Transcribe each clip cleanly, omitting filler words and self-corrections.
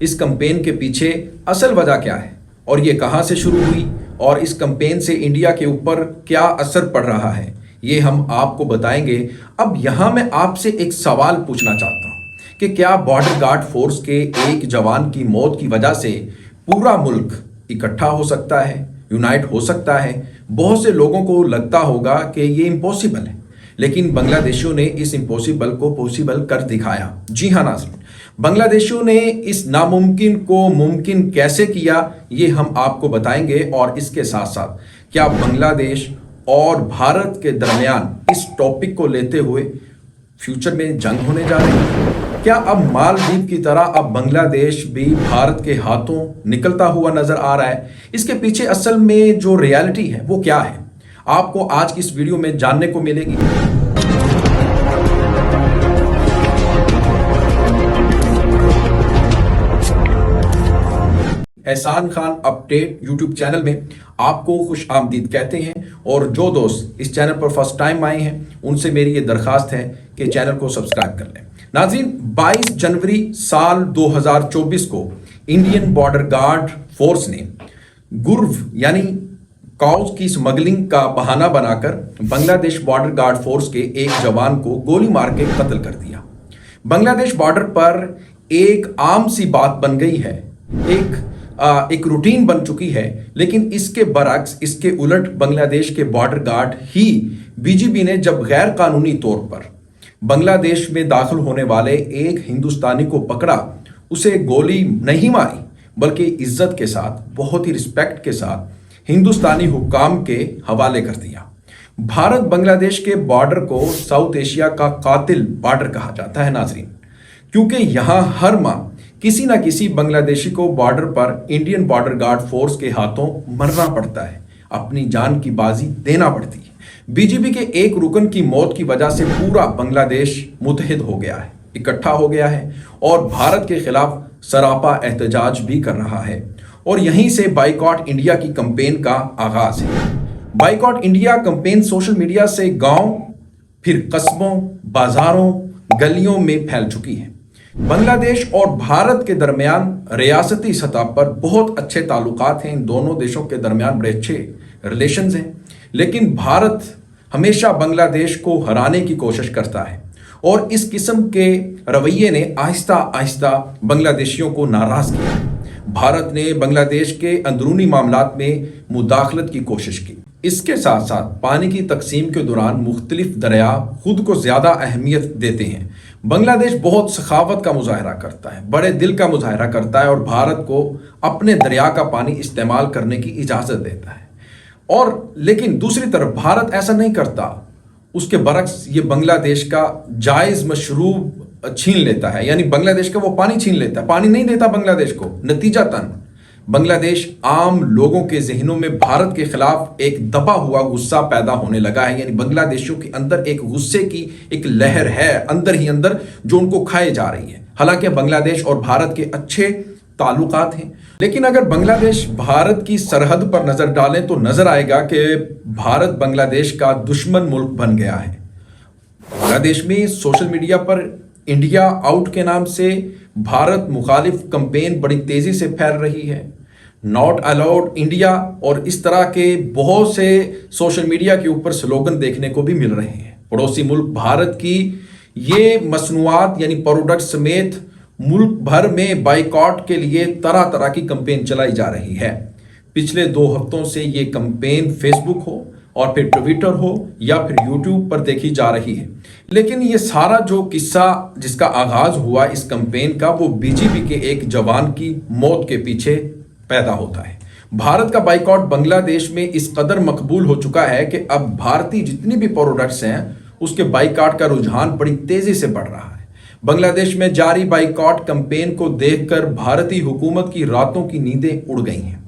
اس campaign کے پیچھے اصل وجہ کیا ہے اور یہ کہاں سے شروع ہوئی اور اس کمپین سے انڈیا کے اوپر کیا اثر پڑ رہا ہے، یہ ہم آپ کو بتائیں گے۔ اب یہاں میں آپ سے ایک سوال پوچھنا چاہتا ہوں کہ کیا بارڈر گارڈ فورس کے ایک جوان کی موت کی وجہ سے پورا ملک اکٹھا ہو سکتا ہے، یونائٹ ہو سکتا ہے؟ بہت سے لوگوں کو لگتا ہوگا کہ یہ امپوسیبل ہے، لیکن بنگلہ دیشیوں نے اس امپوسیبل کو پوسیبل کر دکھایا۔ جی ہاں ناظرین، بنگلہ دیشیوں نے اس ناممکن کو ممکن کیسے کیا، یہ ہم آپ کو بتائیں گے۔ اور اس کے ساتھ ساتھ کیا بنگلہ دیش اور بھارت کے درمیان اس ٹاپک کو لیتے ہوئے فیوچر میں جنگ ہونے جا رہی ہے؟ کیا اب مالدیپ کی طرح اب بنگلہ دیش بھی بھارت کے ہاتھوں نکلتا ہوا نظر آ رہا ہے؟ اس کے پیچھے اصل میں جو ریالٹی ہے وہ کیا ہے، آپ کو آج کی اس ویڈیو میں جاننے کو ملے گی۔ احسان خان اپڈیٹ یوٹیوب چینل میں آپ کو خوش آمدید کہتے ہیں، اور جو دوست اس چینل پر فرسٹ ٹائم آئے ہیں ان سے میری یہ درخواست ہے کہ چینل کو سبسکرائب کر لیں۔ ناظرین، 22 جنوری سال 2024 کو انڈین بارڈر گارڈ فورس نے گرو یعنی کاؤز کی سمگلنگ کا بہانہ بنا کر بنگلہ دیش بارڈر گارڈ فورس کے ایک جوان کو گولی مار کے قتل کر دیا۔ بنگلہ دیش بارڈر پر ایک عام سی بات بن گئی ہے، ایک روٹین بن چکی ہے، لیکن اس کے برعکس، اس کے الٹ بنگلہ دیش کے بارڈر گارڈ ہی بی جے پی نے جب غیر قانونی طور پر بنگلہ دیش میں داخل ہونے والے ایک ہندوستانی کو پکڑا، اسے گولی نہیں ماری بلکہ عزت کے ساتھ، بہت ہی رسپیکٹ کے ساتھ ہندوستانی حکام کے حوالے کر دیا۔ بھارت بنگلہ دیش کے بارڈر کو ساؤتھ ایشیا کا قاتل بارڈر کہا جاتا ہے ناظرین، کیونکہ یہاں ہر ماہ کسی نہ کسی بنگلہ دیشی کو بارڈر پر انڈین بارڈر گارڈ فورس کے ہاتھوں مرنا پڑتا ہے، اپنی جان کی بازی دینا پڑتی ہے۔ بی جے پی کے ایک رکن کی موت کی وجہ سے پورا بنگلہ دیش متحد ہو گیا ہے، اکٹھا ہو گیا ہے اور بھارت کے خلاف سراپا احتجاج بھی کر رہا ہے، اور یہیں سے بائیکاٹ انڈیا کی کمپین کا آغاز ہے۔ Boycott India campaign social media سے گاؤں، پھر قصبوں، بازاروں، گلیوں میں پھیل چکی ہے۔ بنگلہ دیش اور بھارت کے درمیان ریاستی سطح پر بہت اچھے تعلقات ہیں، ان دونوں دیشوں کے درمیان بڑے اچھے ریلیشنز ہیں، لیکن بھارت ہمیشہ بنگلہ دیش کو ہرانے کی کوشش کرتا ہے، اور اس قسم کے رویے نے آہستہ آہستہ بنگلہ دیشیوں کو ناراض کیا۔ بھارت نے بنگلہ دیش کے اندرونی معاملات میں مداخلت کی کوشش کی۔ اس کے ساتھ ساتھ پانی کی تقسیم کے دوران مختلف دریا خود کو زیادہ اہمیت دیتے ہیں۔ بنگلہ دیش بہت سخاوت کا مظاہرہ کرتا ہے، بڑے دل کا مظاہرہ کرتا ہے، اور بھارت کو اپنے دریا کا پانی استعمال کرنے کی اجازت دیتا ہے۔ اور لیکن دوسری طرف بھارت ایسا نہیں کرتا، اس کے برعکس یہ بنگلہ دیش کا جائز مشروب چھین لیتا ہے، یعنی بنگلہ دیش کا وہ پانی چھین لیتا ہے، پانی نہیں دیتا بنگلہ دیش کو۔ نتیجتاً بنگلہ دیش عام لوگوں کے ذہنوں میں بھارت کے خلاف ایک دبا ہوا غصہ پیدا ہونے لگا ہے، یعنی بنگلہ دیشیوں کے اندر ایک غصے کی ایک لہر ہے اندر ہی اندر جو ان کو کھائے جا رہی ہے۔ حالانکہ بنگلہ دیش اور بھارت کے اچھے تعلقات ہیں، لیکن اگر بنگلہ دیش بھارت کی سرحد پر نظر ڈالیں تو نظر آئے گا کہ بھارت بنگلہ دیش کا دشمن ملک بن گیا ہے۔ بنگلہ دیش میں سوشل میڈیا پر انڈیا آؤٹ کے نام سے بھارت مخالف کمپین بڑی تیزی سے پھیل رہی ہے۔ ناٹ الاؤڈ انڈیا اور اس طرح کے بہت سے سوشل میڈیا کے اوپر سلوگن دیکھنے کو بھی مل رہے ہیں۔ پڑوسی ملک بھارت کی یہ مصنوعات یعنی پروڈکٹ سمیت ملک بھر میں بائیکاٹ کے لیے طرح طرح کی کمپین چلائی جا رہی ہے۔ پچھلے 2 ہفتوں سے یہ کمپین فیس بک ہو اور پھر ٹویٹر ہو یا پھر یوٹیوب پر دیکھی جا رہی ہے، لیکن یہ سارا جو قصہ جس کا آغاز ہوا اس کمپین کا، وہ بی جے پی کے ایک جوان کی موت کے پیچھے پیدا ہوتا ہے۔ بھارت کا بائیکاٹ بنگلہ دیش میں اس قدر مقبول ہو چکا ہے کہ اب بھارتی جتنی بھی پروڈکٹس ہیں اس کے بائیکاٹ کا رجحان بڑی تیزی سے بڑھ رہا ہے۔ بنگلہ دیش میں جاری بائیکاٹ کمپین کو دیکھ کر بھارتی حکومت کی راتوں کی نیندیں اڑ گئی ہیں۔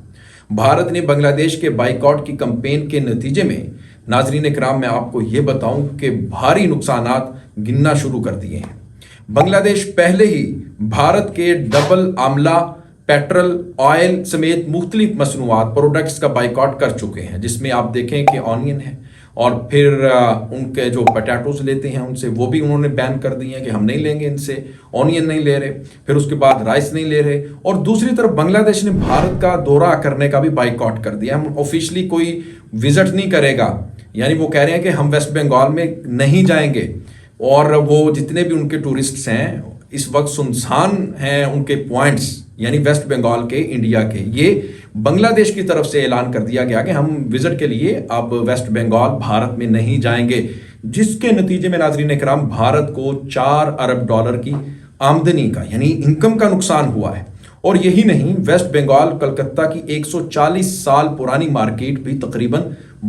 بھارت نے بنگلہ دیش کے بائیکاٹ کی کمپین کے نتیجے میں، ناظرین کرام میں آپ کو یہ بتاؤں کہ بھاری نقصانات گننا شروع کر دیے ہیں۔ بنگلہ دیش پہلے ہی بھارت کے ڈبل آملہ، پیٹرول، آئل سمیت مختلف مصنوعات پروڈکٹس کا بائیکاٹ کر چکے ہیں، جس میں آپ دیکھیں کہ آنین ہے اور پھر ان کے جو پٹیٹوز لیتے ہیں ان سے وہ بھی انہوں نے بین کر دی ہیں کہ ہم نہیں لیں گے ان سے، اونین نہیں لے رہے، پھر اس کے بعد رائس نہیں لے رہے، اور دوسری طرف بنگلہ دیش نے بھارت کا دورہ کرنے کا بھی بائیکاٹ کر دیا، ہم آفیشلی کوئی وزٹ نہیں کرے گا، یعنی وہ کہہ رہے ہیں کہ ہم ویسٹ بنگال میں نہیں جائیں گے، اور وہ جتنے بھی ان کے ٹورسٹس ہیں اس وقت سنسان ہیں ان کے پوائنٹس، یعنی ویسٹ بنگال کے، انڈیا کے، یہ بنگلہ دیش کی طرف سے اعلان کر دیا گیا کہ ہم وزٹ کے لیے اب ویسٹ بنگال بھارت میں نہیں جائیں گے، جس کے نتیجے میں ناظرین اکرام بھارت کو $4 ارب کی آمدنی کا یعنی انکم کا نقصان ہوا ہے۔ اور یہی نہیں، ویسٹ بنگال کلکتہ کی 140 سال پرانی مارکیٹ بھی تقریباً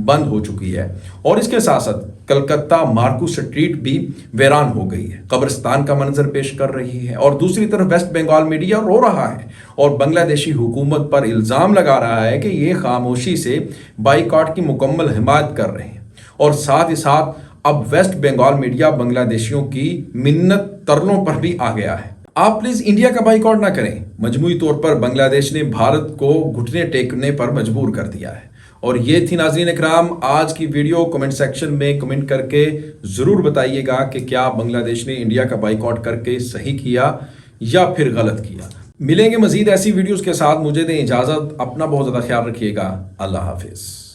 بند ہو چکی ہے، اور اس کے ساتھ ساتھ کلکتہ مارکو سٹریٹ بھی ویران ہو گئی ہے، قبرستان کا منظر پیش کر رہی ہے، اور دوسری طرف ویسٹ بنگال میڈیا رو رہا ہے اور بنگلہ دیشی حکومت پر الزام لگا رہا ہے کہ یہ خاموشی سے بائیکاٹ کی مکمل حمایت کر رہے ہیں، اور ساتھ ہی ساتھ اب ویسٹ بنگال میڈیا بنگلہ دیشیوں کی منت ترلوں پر بھی آ گیا ہے۔ آپ پلیز انڈیا کا بائیکاٹ نہ کریں، مجموعی طور پر بنگلہ دیش نے بھارت کو گھٹنے ٹیکنے پر مجبور کر دیا ہے۔ اور یہ تھی ناظرین اکرام آج کی ویڈیو، کمنٹ سیکشن میں کمنٹ کر کے ضرور بتائیے گا کہ کیا بنگلہ دیش نے انڈیا کا بائیکاٹ کر کے صحیح کیا یا پھر غلط کیا۔ ملیں گے مزید ایسی ویڈیوز کے ساتھ، مجھے دیں اجازت، اپنا بہت زیادہ خیال رکھیے گا، اللہ حافظ۔